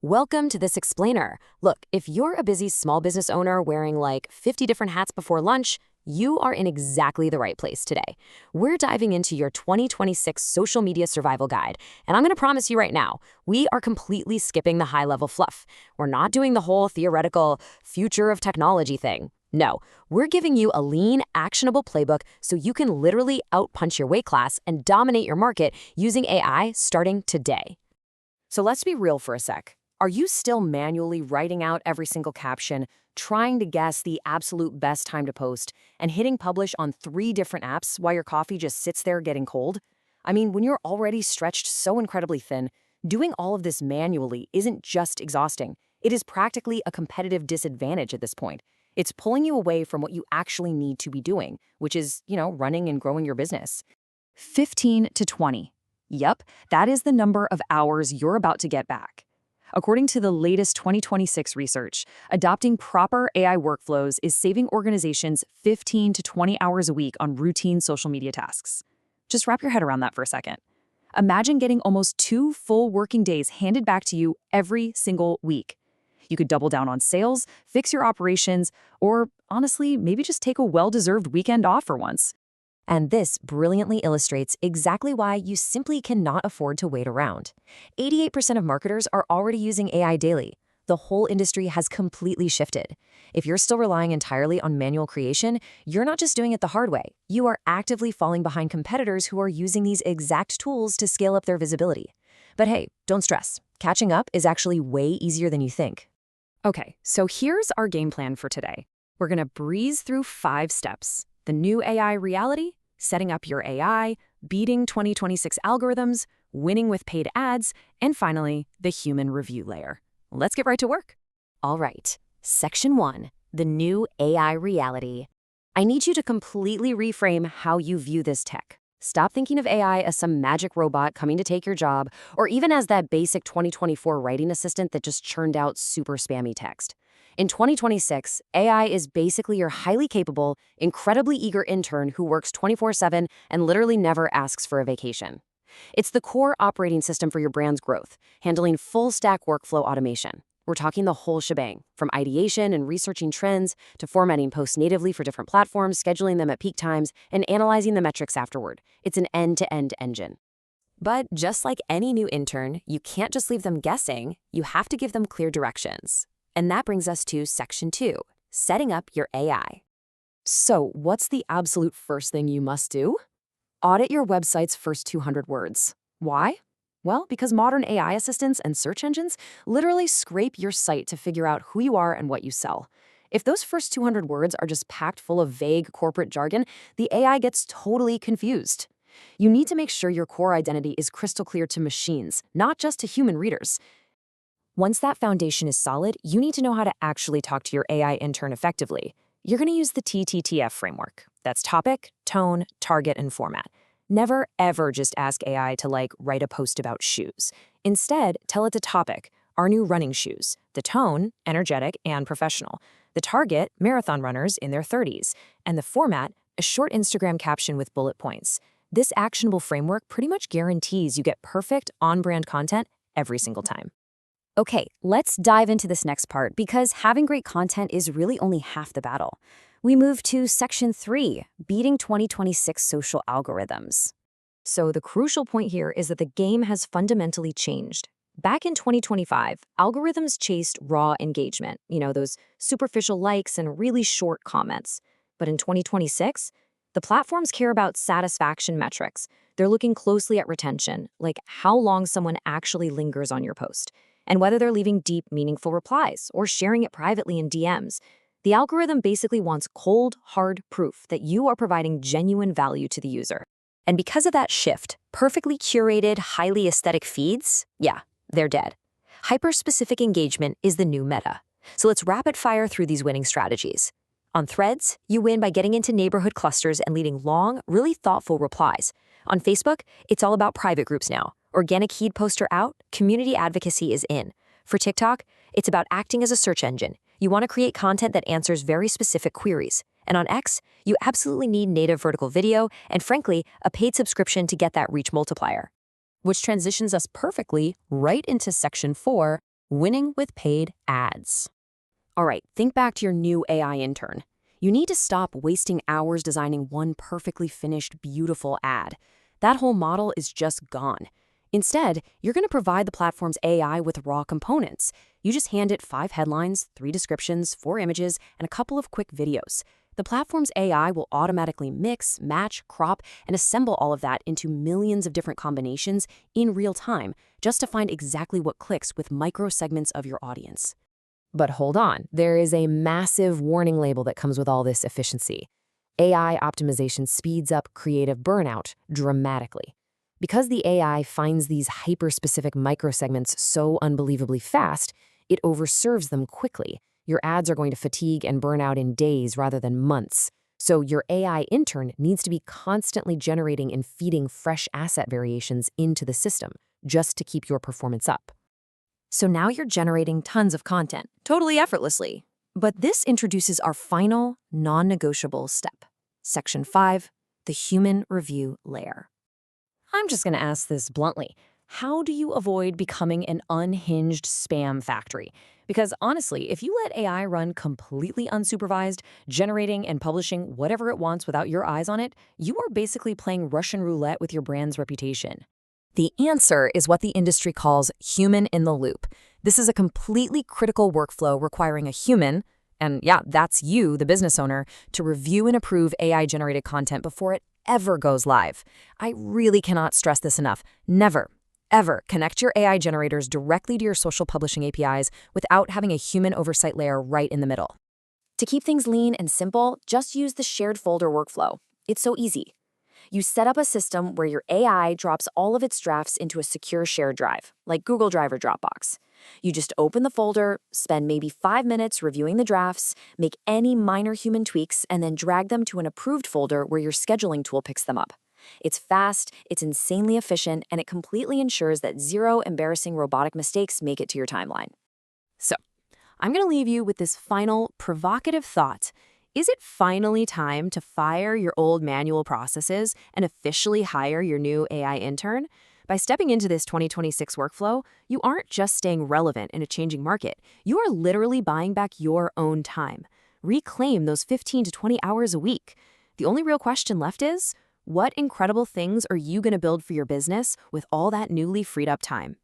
Welcome to this explainer. Look, if you're a busy small business owner wearing like 50 different hats before lunch, you are in exactly the right place today. We're diving into your 2026 social media survival guide, and I'm going to promise you right now, we are completely skipping the high-level fluff. We're not doing the whole theoretical future of technology thing. No, we're giving you a lean, actionable playbook so you can literally outpunch your weight class and dominate your market using AI starting today. So let's be real for a sec. Are you still manually writing out every single caption, trying to guess the absolute best time to post, and hitting publish on 3 different apps while your coffee just sits there getting cold? I mean, when you're already stretched so incredibly thin, doing all of this manually isn't just exhausting. It is practically a competitive disadvantage at this point. It's pulling you away from what you actually need to be doing, which is, running and growing your business. 15 to 20. Yep, that is the number of hours you're about to get back. According to the latest 2026 research, adopting proper AI workflows is saving organizations 15 to 20 hours a week on routine social media tasks. Just wrap your head around that for a second. Imagine getting almost 2 full working days handed back to you every single week. You could double down on sales, fix your operations, or honestly, maybe just take a well-deserved weekend off for once. And this brilliantly illustrates exactly why you simply cannot afford to wait around. 88% of marketers are already using AI daily. The whole industry has completely shifted. If you're still relying entirely on manual creation, you're not just doing it the hard way. You are actively falling behind competitors who are using these exact tools to scale up their visibility. But hey, don't stress. Catching up is actually way easier than you think. Okay, so here's our game plan for today. We're going to breeze through 5 steps. The new AI reality, setting up your AI, beating 2026 algorithms, winning with paid ads, and finally, the human review layer. Let's get right to work. All right, Section 1, the new AI reality. I need you to completely reframe how you view this tech. Stop thinking of AI as some magic robot coming to take your job, or even as that basic 2024 writing assistant that just churned out super spammy text. In 2026, AI is basically your highly capable, incredibly eager intern who works 24/7 and literally never asks for a vacation. It's the core operating system for your brand's growth, handling full-stack workflow automation. We're talking the whole shebang, from ideation and researching trends to formatting posts natively for different platforms, scheduling them at peak times, and analyzing the metrics afterward. It's an end-to-end engine. But just like any new intern, you can't just leave them guessing. You have to give them clear directions. And that brings us to Section 2, setting up your AI. So what's the absolute first thing you must do? Audit your website's first 200 words. Why? Well, because modern AI assistants and search engines literally scrape your site to figure out who you are and what you sell. If those first 200 words are just packed full of vague corporate jargon, the AI gets totally confused. You need to make sure your core identity is crystal clear to machines, not just to human readers. Once that foundation is solid, you need to know how to actually talk to your AI intern effectively. You're going to use the TTTF framework. That's topic, tone, target, and format. Never, ever just ask AI to write a post about shoes. Instead, tell it the topic, our new running shoes. The tone, energetic and professional. The target, marathon runners in their 30s. And the format, a short Instagram caption with bullet points. This actionable framework pretty much guarantees you get perfect, on-brand content every single time. Okay, let's dive into this next part because having great content is really only half the battle. We move to Section 3, beating 2026 social algorithms. So the crucial point here is that the game has fundamentally changed. Back in 2025, algorithms chased raw engagement, those superficial likes and really short comments. But in 2026, the platforms care about satisfaction metrics. They're looking closely at retention, like how long someone actually lingers on your post, and whether they're leaving deep, meaningful replies or sharing it privately in DMs. The algorithm basically wants cold, hard proof that you are providing genuine value to the user. And because of that shift, perfectly curated, highly aesthetic feeds, they're dead. Hyper-specific engagement is the new meta. So let's rapid fire through these winning strategies. On Threads, you win by getting into neighborhood clusters and leading long, really thoughtful replies. On Facebook, it's all about private groups now. Organic heat poster out, community advocacy is in. For TikTok, it's about acting as a search engine. You want to create content that answers very specific queries. And on X, you absolutely need native vertical video and, frankly, a paid subscription to get that reach multiplier. Which transitions us perfectly right into Section 4, winning with paid ads. All right, think back to your new AI intern. You need to stop wasting hours designing one perfectly finished, beautiful ad. That whole model is just gone. Instead, you're going to provide the platform's AI with raw components. You just hand it 5 headlines, 3 descriptions, 4 images, and a couple of quick videos. The platform's AI will automatically mix, match, crop, and assemble all of that into millions of different combinations in real time, just to find exactly what clicks with micro-segments of your audience. But hold on, there is a massive warning label that comes with all this efficiency. AI optimization speeds up creative burnout dramatically. Because the AI finds these hyper-specific microsegments so unbelievably fast, it overserves them quickly. Your ads are going to fatigue and burn out in days rather than months. So your AI intern needs to be constantly generating and feeding fresh asset variations into the system just to keep your performance up. So now you're generating tons of content, totally effortlessly. But this introduces our final, non-negotiable step. Section 5, the human review layer. I'm just going to ask this bluntly. How do you avoid becoming an unhinged spam factory? Because honestly, if you let AI run completely unsupervised, generating and publishing whatever it wants without your eyes on it, you are basically playing Russian roulette with your brand's reputation. The answer is what the industry calls human in the loop. This is a completely critical workflow requiring a human, and yeah, that's you, the business owner, to review and approve AI-generated content before it ever goes live. I really cannot stress this enough. Never, ever connect your AI generators directly to your social publishing APIs without having a human oversight layer right in the middle. To keep things lean and simple, just use the shared folder workflow. It's so easy. You set up a system where your AI drops all of its drafts into a secure shared drive, like Google Drive or Dropbox. You just open the folder, spend maybe 5 minutes reviewing the drafts, make any minor human tweaks, and then drag them to an approved folder where your scheduling tool picks them up. It's fast, it's insanely efficient, and it completely ensures that 0 embarrassing robotic mistakes make it to your timeline. So, I'm going to leave you with this final provocative thought. Is it finally time to fire your old manual processes and officially hire your new AI intern? By stepping into this 2026 workflow, you aren't just staying relevant in a changing market. You are literally buying back your own time. Reclaim those 15 to 20 hours a week. The only real question left is, what incredible things are you going to build for your business with all that newly freed up time?